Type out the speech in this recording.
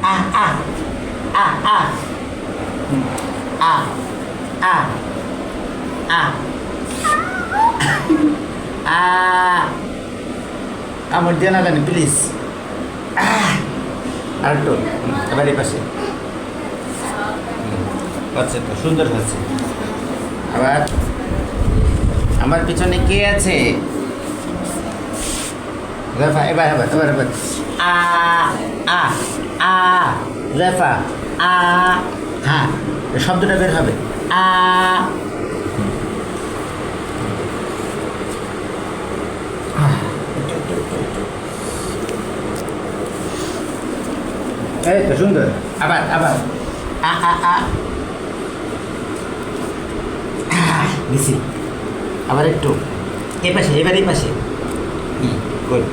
আ আ আ আ আ আ আ আ আমার দিয়ে না জানি প্লিজ আর একটু এবার এই পাশে আচ্ছা তো সুন্দর হচ্ছে আবার আমার পিছনে কে আছে রেফা এবার এবার এবার এবার আ আ আ রেফা আ হ্যাঁ শব্দটা বের হবে আ এই তো সুন্দর আবার আবার আ আ আ দিছি আবার একটু এই পাশে এবার এই পাশে গুড